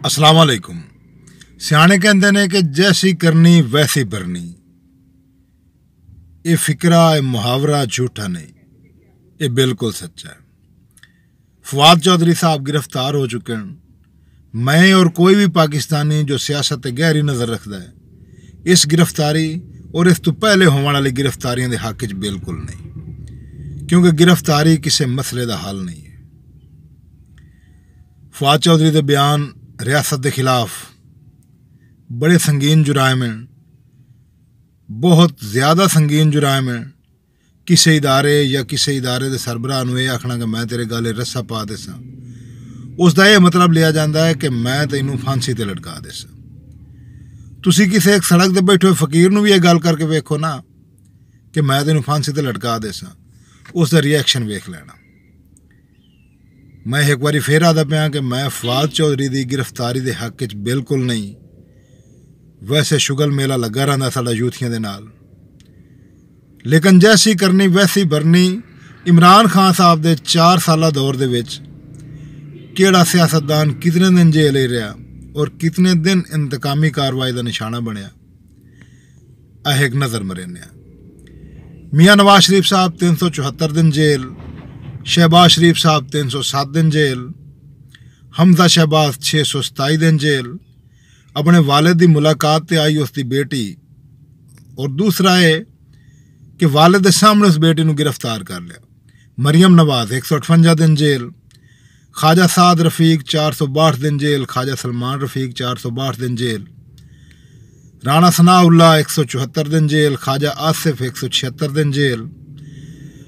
अस्सलाम वालेकुम। सियाने कहते हैं कि जैसी करनी वैसी भरनी। ये फिक्रा ये मुहावरा झूठा नहीं, ये बिल्कुल सच्चा है। फवाद चौधरी साहब गिरफ्तार हो चुके हैं। मैं और कोई भी पाकिस्तानी जो सियासत गहरी नज़र रखता है इस गिरफ्तारी और इस तो पहले होने वाली गिरफ्तारियों के हक च बिल्कुल नहीं, क्योंकि गिरफ्तारी किसी मसले का हल नहीं है। फवाद चौधरी के बयान रियासत के खिलाफ बड़े संगीन जुराइम हैं, बहुत ज़्यादा संगीन जुराइम हैं। किसी इदारे या किसी इदारे के सरबराह नूं आखना कि मैं तेरे गाले रस्सा पा देसा, उसका यह मतलब लिया जाता है कि मैं तैनूं फांसी ते लटका देसा। तुसी किसी एक सड़क ते बैठे हुए फकीर नूं भी यह गल करके वेखो ना कि मैं तैनूं फांसी ते लटका देसा, उसका रिएक्शन वेख लेना। मैं एक बार फिर आदा पाया कि मैं फवाद चौधरी की गिरफ्तारी के हक च बिल्कुल नहीं। वैसे शुगल मेला लगा रहा साडा यूथियां दे नाल, लेकिन जैसी करनी वैसी भरनी। इमरान खान साहब के 4 साल दौर दे विच केड़ा सियासतदान कितने दिन जेल ही रहा और कितने दिन इंतकामी कार्रवाई का निशाना बनया, यह एक नज़र मरेन्या। मियाँ नवाज शरीफ साहब 374 दिन जेल, शहबाज शरीफ साहब 307 दिन जेल, हमजा शहबाज 627 दिन जेल। अपने वालिद की मुलाकात ते आई उसकी बेटी, और दूसरा है कि वालिद के सामने उस बेटी को गिरफ्तार कर लिया। मरियम नवाज 158 दिन जेल, ख्वाजा साद रफीक 462 दिन जेल, ख्वाजा सलमान रफीक 462 दिन जेल, राणा सनाउल्लाह 174 दिन जेल, ख्वाजा आसिफ 176 दिन जेल,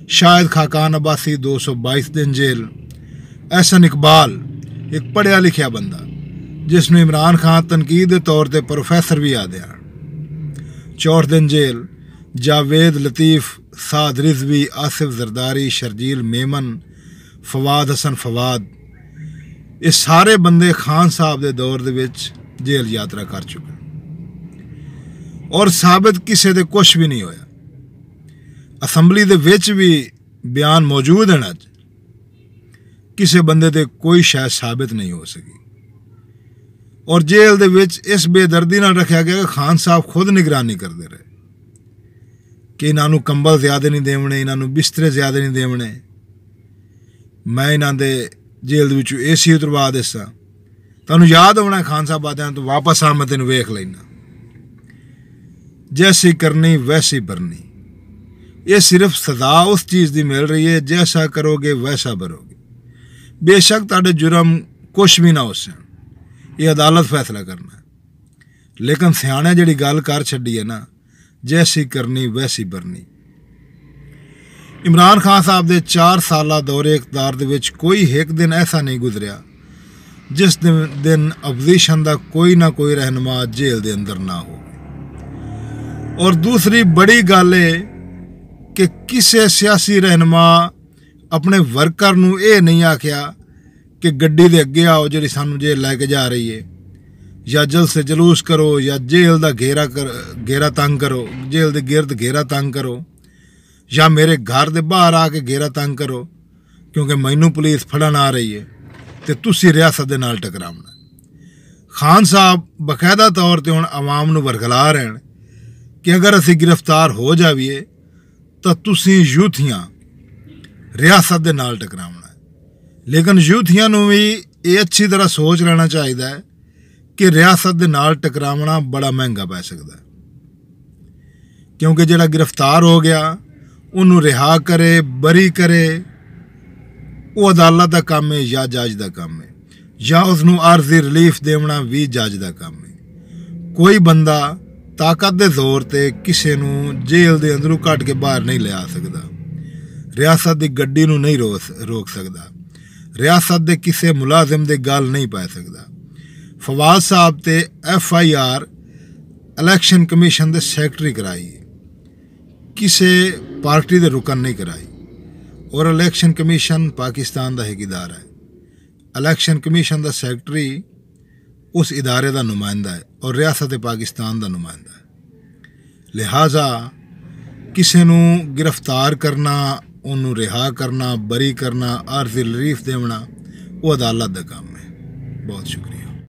शाहिद खाकान अब्बासी 222 दिन जेल। एहसन इकबाल एक पढ़िया लिखिया बंदा जिसने इमरान खान तनकीद के तौर पर प्रोफैसर भी आदे 64 दिन जेल। जावेद लतीफ़, साद रिजवी, आसिफ जरदारी, शर्जील मेमन, फवाद हसन फवाद, ये सारे बंदे खान साहब के दौर दे विच जेल यात्रा कर चुके और साबित किसी दे कुछ भी नहीं होया। असैम्बली दे विच भी बयान मौजूद हैं, अज किसी बंदे ते कोई शायद साबित नहीं हो सकी। और जेल दे विच इस बेदर्दी नाल रखा गया कि खान साहब खुद निगरानी करते रहे कि इन्हों कंबल ज्यादा नहीं देवने, इन्हों बिस्तरे ज्यादा नहीं देवने, मैं इन्हों दे जेल दे विचों AC उतरवा देसा। तुहानूं याद होना खान साहब आदे तो वापस आ मैं तेनूं वेख लैना। जैसी करनी वैसी भरनी, ये सिर्फ सजा उस चीज़ की मिल रही है जैसा करोगे वैसा भरोगे। बेशक तुहाडे जुर्म कुछ भी ना हो सन, ये अदालत फैसला करना है, लेकिन सियाने जिहड़ी गल कर छड्डी है ना, जैसी करनी वैसी भरनी। इमरान खान साहब के 4 साल दौरे इक़्तिदार दे विच कोई एक दिन ऐसा नहीं गुजरिया जिस दिन अपोजिशन का कोई ना कोई रहनुमा जेल के अंदर ना हो। और दूसरी बड़ी गल है कि किसी सियासी रहनुमा अपने वर्कर नूं ये नहीं आख्या कि गड्डी दे अगे आओ जिहड़ी सानूं जेल लैके जा रही है, या जल्द से जलूस करो, या जेल का घेरा तंग करो, जेल के गिरद घेरा तंग करो, या मेरे घर के बाहर आके घेरा तंग करो क्योंकि मैनू पुलिस फड़न आ रही है तो तुसी रियासत दे नाल टकरावना। खान साहब बकायदा तौर पर हुण आवाम नूं वरगला रहे हैं कि अगर असी गिरफ्तार हो जाइए तो तुसी यूथियां रियासत दे नाल टकरावना है। लेकिन यूथियां नूं भी ये अच्छी तरह सोच लेना चाहिए कि रियासत दे नाल टकरावना बड़ा महंगा पै सकता है, क्योंकि जिहड़ा गिरफ्तार हो गया उन्होंने रिहा करे बरी करे वो अदालत का काम है या जज का काम है, या उसनूं आरजी रिलीफ देवना भी जज का काम है। कोई बंदा ताकत के जोर पर किसी नूं जेल के अंदरों कट के बाहर नहीं ले आ सकता, रियासत की गड्डी नूं नहीं रोक सकता, रियासत के किसी मुलाजिम के गल नहीं पै सकता। फवाद साहब ते FIR इलैक्शन कमीशन के सैकटरी कराई, किसी पार्टी के रुकन नहीं कराई। और इलैक्शन कमीशन पाकिस्तान का एक इदारा है, इलैक्शन कमीशन का सैकटरी उस इदारे का नुमाइंदा है और रियासत पाकिस्तान का नुमाइंदा है। लिहाजा किसी नूं गिरफ्तार करना, उन्होंने रिहा करना, बरी करना, आरजी रिलीफ देवना वो अदालत का काम है। बहुत शुक्रिया।